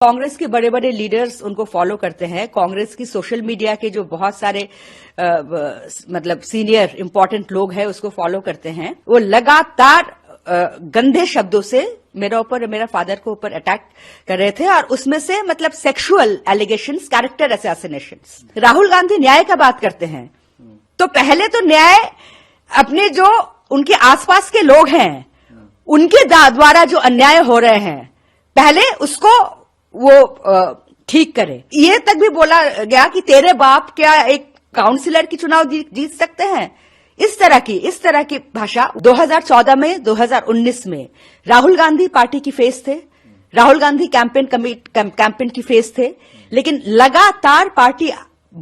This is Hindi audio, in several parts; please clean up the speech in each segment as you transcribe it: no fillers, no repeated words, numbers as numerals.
कांग्रेस के बड़े बड़े लीडर्स उनको फॉलो करते हैं। कांग्रेस की सोशल मीडिया के जो बहुत सारे मतलब सीनियर इंपॉर्टेंट लोग हैं उसको फॉलो करते हैं। वो लगातार गंदे शब्दों से मेरा ऊपर मेरा फादर को ऊपर अटैक कर रहे थे और उसमें से मतलब sexual allegations, character assassinations. Rahul Gandhi न्याय का बात करते हैं तो पहले तो न्याय अपने जो उनके आसपास के लोग हैं उनके द्वारा जो अन्याय हो रहे हैं पहले उसको वो ठीक करे। ये तक भी बोला गया कि तेरे बाप क्या एक काउंसिलर की चुनाव जीत सकते हैं। इस तरह की भाषा 2014 में 2019 में राहुल गांधी पार्टी की फेस थे, राहुल गांधी कैंपेन की फेस थे, लेकिन लगातार पार्टी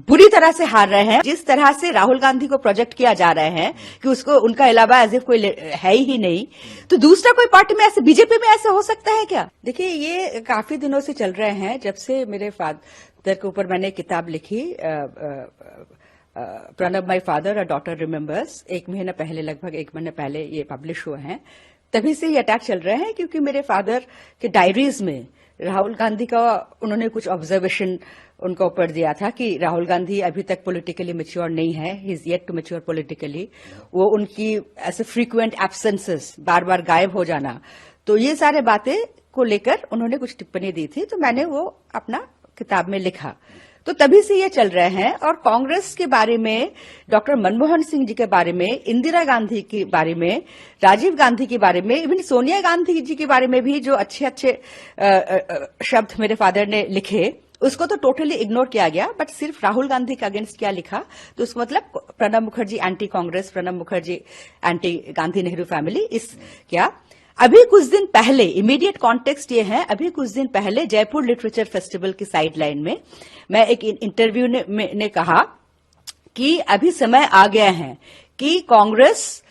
बुरी तरह से हार रहे हैं। जिस तरह से राहुल गांधी को प्रोजेक्ट किया जा रहा है कि उसको उनका अलावा एज इफ कोई है ही नहीं, तो दूसरा कोई पार्टी में ऐसे, बीजेपी में ऐसे हो सकता है क्या? देखिए, ये काफी दिनों से चल रहे हैं। जब से मेरे फादर के ऊपर मैंने किताब लिखी Pranab my father a daughter remembers, एक महीना पहले, लगभग एक महीने पहले ये पब्लिश हुए हैं, तभी से ये अटैक चल रहे हैं। क्योंकि मेरे फादर के डायरीज में राहुल गांधी का उन्होंने कुछ ऑब्जर्वेशन उनका ऊपर दिया था कि राहुल गांधी अभी तक पॉलिटिकली मैच्योर नहीं है, he is yet to mature politically. वो उनकी ऐसे फ्रीक्वेंट एब्सेंसेस, बार बार गायब हो जाना, तो ये सारे बातें को लेकर उन्होंने कुछ टिप्पणी दी थी, तो मैंने वो अपना किताब में लिखा। तो तभी से ये चल रहे हैं। और कांग्रेस के बारे में, डॉक्टर मनमोहन सिंह जी के बारे में, इंदिरा गांधी के बारे में, राजीव गांधी के बारे में, इवन सोनिया गांधी जी के बारे में भी जो अच्छे अच्छे शब्द मेरे फादर ने लिखे, उसको तो टोटली इग्नोर किया गया। बट सिर्फ राहुल गांधी के अगेंस्ट क्या लिखा, तो उसका मतलब Pranab Mukherjee anti Congress, Pranab Mukherjee anti Gandhi Nehru family, इस क्या। अभी कुछ दिन पहले, इमीडिएट कॉन्टेक्स्ट ये है, अभी कुछ दिन पहले जयपुर लिटरेचर फेस्टिवल की साइडलाइन में मैं एक इंटरव्यू ने कहा कि अभी समय आ गया है कि कांग्रेस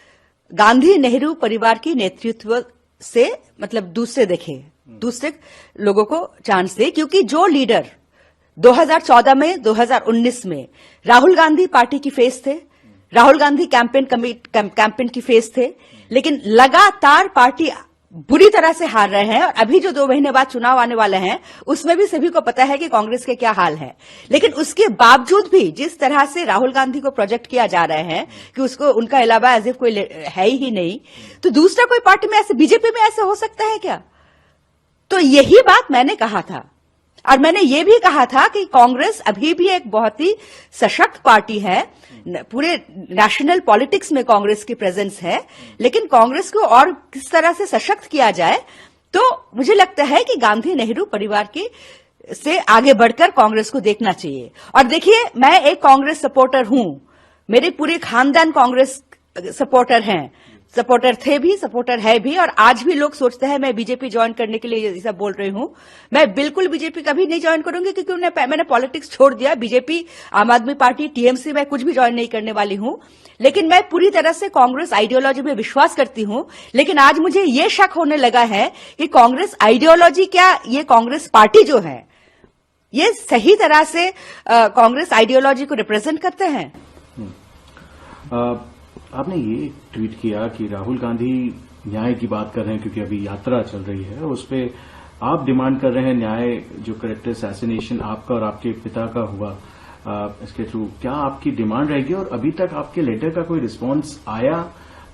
गांधी नेहरू परिवार की नेतृत्व से मतलब दूसरे लोगों को चांस दे। क्योंकि जो लीडर 2014 में 2019 में राहुल गांधी पार्टी की फेस थे, राहुल गांधी कैंपेन की फेस थे, लेकिन लगातार पार्टी बुरी तरह से हार रहे हैं। और अभी जो 2 महीने बाद चुनाव आने वाले हैं उसमें भी सभी को पता है कि कांग्रेस के क्या हाल है। लेकिन उसके बावजूद भी जिस तरह से राहुल गांधी को प्रोजेक्ट किया जा रहा है कि उसको उनका अलावा एज इफ कोई है ही नहीं, तो दूसरा कोई पार्टी में ऐसे, बीजेपी में ऐसे हो सकता है क्या? तो यही बात मैंने कहा था। और मैंने ये भी कहा था कि कांग्रेस अभी भी एक बहुत ही सशक्त पार्टी है, पूरे नेशनल पॉलिटिक्स में कांग्रेस की प्रेजेंस है, लेकिन कांग्रेस को और किस तरह से सशक्त किया जाए, तो मुझे लगता है कि गांधी नेहरू परिवार की से आगे बढ़कर कांग्रेस को देखना चाहिए। और देखिए, मैं एक कांग्रेस सपोर्टर हूं, मेरे पूरे खानदान कांग्रेस सपोर्टर थे भी, सपोर्टर है भी, और आज भी लोग सोचते हैं मैं बीजेपी ज्वाइन करने के लिए ये सब बोल रही हूं। मैं बिल्कुल बीजेपी कभी नहीं ज्वाइन करूंगी, क्योंकि मैंने पॉलिटिक्स छोड़ दिया। बीजेपी, आम आदमी पार्टी, टीएमसी मैं कुछ भी ज्वाइन नहीं करने वाली हूं। लेकिन मैं पूरी तरह से कांग्रेस आइडियोलॉजी में विश्वास करती हूं। लेकिन आज मुझे ये शक होने लगा है कि कांग्रेस आइडियोलॉजी क्या, ये कांग्रेस पार्टी जो है ये सही तरह से कांग्रेस आइडियोलॉजी को रिप्रेजेंट करते हैं। आपने ये ट्वीट किया कि राहुल गांधी न्याय की बात कर रहे हैं, क्योंकि अभी यात्रा चल रही है, उस पे आप डिमांड कर रहे हैं न्याय, जो कैरेक्टर असैसिनेशन आपका और आपके पिता का हुआ इसके थ्रू, क्या आपकी डिमांड रहेगी? और अभी तक आपके लेटर का कोई रिस्पांस आया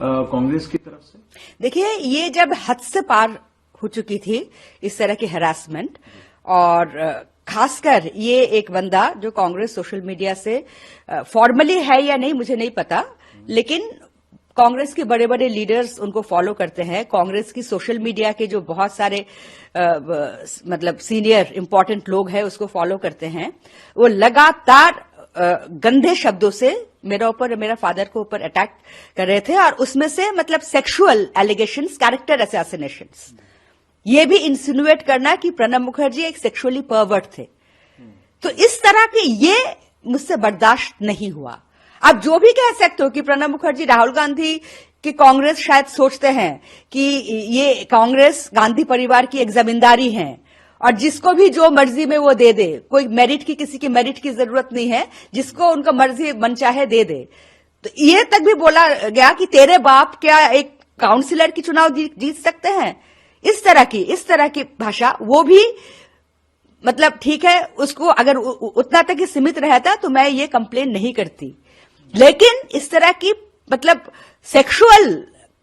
कांग्रेस की तरफ से? देखिए, ये जब हद से पार हो चुकी थी इस तरह की हैरासमेंट, और खासकर ये एक बंदा जो कांग्रेस सोशल मीडिया से फॉर्मली है या नहीं मुझे नहीं पता, लेकिन कांग्रेस के बड़े बड़े लीडर्स उनको फॉलो करते हैं। कांग्रेस की सोशल मीडिया के जो बहुत सारे मतलब सीनियर इंपॉर्टेंट लोग हैं उसको फॉलो करते हैं। वो लगातार गंदे शब्दों से मेरा ऊपर मेरा फादर को ऊपर अटैक कर रहे थे, और उसमें से मतलब सेक्सुअल एलिगेशंस, कैरेक्टर असैसिनेशंस, ये भी इंसिनुएट करना कि प्रणब मुखर्जी एक सेक्सुअली परवर्ट थे। तो इस तरह के ये मुझसे बर्दाश्त नहीं हुआ। आप जो भी कह सकते हो कि प्रणब मुखर्जी, राहुल गांधी की कांग्रेस शायद सोचते हैं कि ये कांग्रेस गांधी परिवार की एक जमींदारी है और जिसको भी जो मर्जी में वो दे दे, कोई मेरिट की, किसी की मेरिट की जरूरत नहीं है, जिसको उनका मर्जी मन चाहे दे दे। तो ये तक भी बोला गया कि तेरे बाप क्या एक काउंसिलर की चुनाव जीत सकते हैं। इस तरह की भाषा, वो भी मतलब ठीक है, उसको अगर उतना तक ही सीमित रहता तो मैं ये कंप्लेन नहीं करती। लेकिन इस तरह की मतलब सेक्सुअल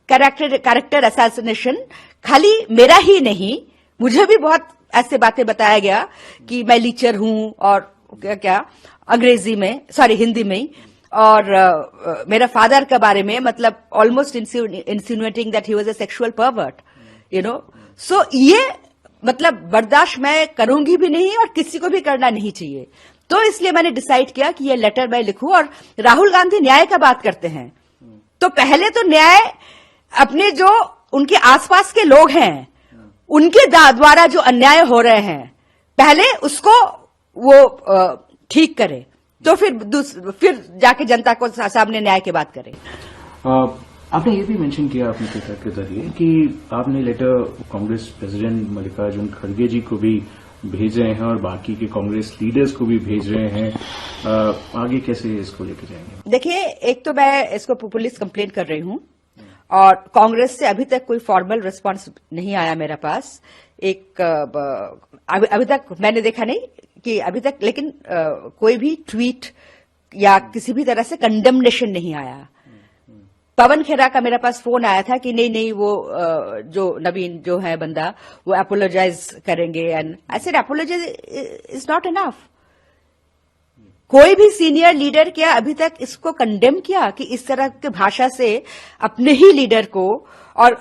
कैरेक्टर असैसिनेशन खाली मेरा ही नहीं, मुझे भी बहुत ऐसे बातें बताया गया कि मैं लीचर हूं और क्या अंग्रेजी में, सॉरी हिंदी में, और मेरा फादर के बारे में मतलब almost insinuating that he was a sexual pervert, you know. सो ये मतलब बर्दाश्त मैं करूंगी भी नहीं और किसी को भी करना नहीं चाहिए। तो इसलिए मैंने डिसाइड किया कि ये लेटर मैं लिखूं। और राहुल गांधी न्याय का बात करते हैं तो पहले तो न्याय अपने जो उनके आसपास के लोग हैं उनके द्वारा जो अन्याय हो रहे हैं पहले उसको वो ठीक करे, तो फिर जाके जनता को सामने न्याय की बात करें। आपने ये भी मेंशन किया अपने ट्विटर के जरिए कि आपने लेटर कांग्रेस प्रेसिडेंट मल्लिकार्जुन खड़गे जी को भी भेज रहे हैं और बाकी के कांग्रेस लीडर्स को भी भेज रहे हैं। आगे कैसे इसको लेकर जाएंगे? देखिए, एक तो मैं इसको पुलिस कंप्लेंट कर रही हूं और कांग्रेस से अभी तक कोई फॉर्मल रिस्पांस नहीं आया मेरे पास। अभी तक मैंने देखा नहीं कि अभी तक, लेकिन कोई भी ट्वीट या किसी भी तरह से कंडेमनेशन नहीं आया। पवन खेरा का मेरे पास फोन आया था कि नहीं वो जो नवीन जो है बंदा वो अपोलोजाइज करेंगे, and I said apologise is not enough. कोई भी सीनियर लीडर क्या अभी तक इसको कंडेम किया कि इस तरह की भाषा से अपने ही लीडर को और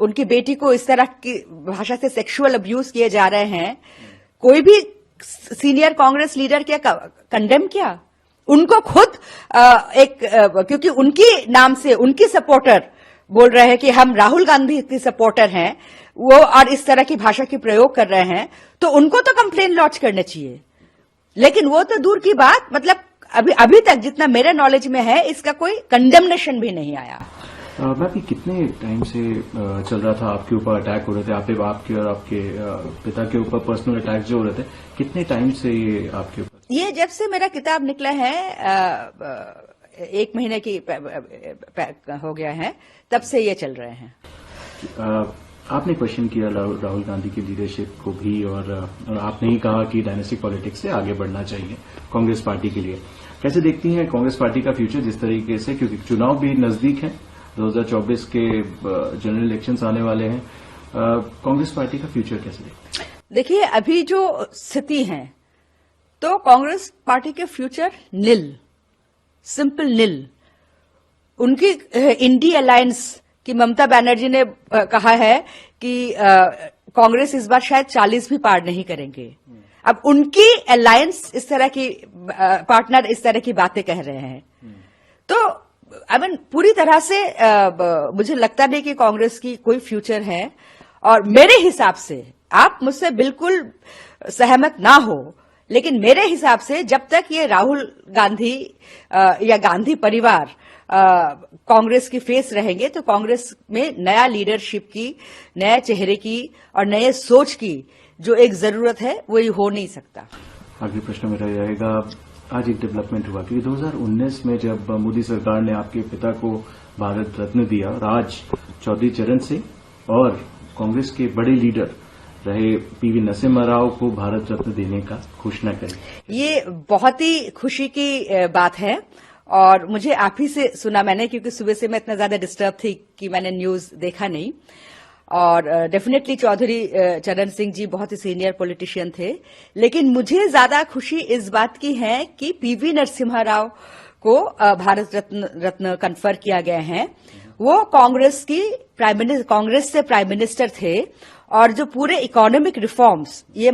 उनकी बेटी को इस तरह की भाषा से सेक्सुअल अब्यूज किए जा रहे हैं? कोई भी सीनियर कांग्रेस लीडर क्या कंडेम किया? उनको खुद क्योंकि उनकी नाम से उनकी सपोर्टर बोल रहे हैं कि हम राहुल गांधी की सपोर्टर हैं वो, और इस तरह की भाषा की प्रयोग कर रहे हैं, तो उनको तो कंप्लेन लॉन्च करना चाहिए। लेकिन वो तो दूर की बात, मतलब अभी तक जितना मेरे नॉलेज में है इसका कोई कंडेमनेशन भी नहीं आया। बाकी कितने टाइम से चल रहा था आपके ऊपर अटैक हो रहे थे, आपके और आपके पिता के ऊपर पर्सनल अटैक जो हो रहे थे, कितने टाइम से ये आपके ऊपर? ये जब से मेरा किताब निकला है 1 महीने की हो गया है, तब से ये चल रहे हैं। आपने क्वेश्चन किया राहुल गांधी की लीडरशिप को भी, और आपने ही कहा कि डायनेस्टिक पॉलिटिक्स से आगे बढ़ना चाहिए कांग्रेस पार्टी के लिए। कैसे देखती हैं कांग्रेस पार्टी का फ्यूचर जिस तरीके से, क्योंकि चुनाव भी नजदीक है, 2024 के जनरल इलेक्शंस आने वाले हैं, कांग्रेस पार्टी का फ्यूचर कैसे देखते हैं? देखिए, अभी जो स्थिति है तो कांग्रेस पार्टी के फ्यूचर निल, सिंपल निल। उनकी इंडी अलायंस की ममता बनर्जी ने कहा है कि कांग्रेस इस बार शायद 40 भी पार नहीं करेंगे। अब उनकी अलायंस इस तरह की पार्टनर इस तरह की बातें कह रहे हैं, तो पूरी तरह से मुझे लगता नहीं कि कांग्रेस की कोई फ्यूचर है। और मेरे हिसाब से, आप मुझसे बिल्कुल सहमत ना हो, लेकिन मेरे हिसाब से जब तक ये राहुल गांधी या गांधी परिवार कांग्रेस की फेस रहेंगे तो कांग्रेस में नया लीडरशिप की, नए चेहरे की और नए सोच की जो एक जरूरत है वो ये हो नहीं सकता। आखिरी प्रश्न मेरा रहेगा, आज एक डेवलपमेंट हुआ कि 2019 में जब मोदी सरकार ने आपके पिता को भारत रत्न दिया, राज चौधरी चरण सिंह और कांग्रेस के बड़े लीडर रहे पीवी नरसिम्हा राव को भारत रत्न देने का घोषणा करी। ये बहुत ही खुशी की बात है और मुझे आप ही से सुना मैंने, क्योंकि सुबह से मैं इतना ज्यादा डिस्टर्ब थी कि मैंने न्यूज देखा नहीं। और डेफिनेटली चौधरी चरण सिंह जी बहुत ही सीनियर पॉलिटिशियन थे, लेकिन मुझे ज्यादा खुशी इस बात की है कि पीवी नरसिम्हा राव को भारत रत्न कन्फर किया गया है। वो कांग्रेस से प्राइम मिनिस्टर थे और जो पूरे इकोनॉमिक रिफॉर्म्स, ये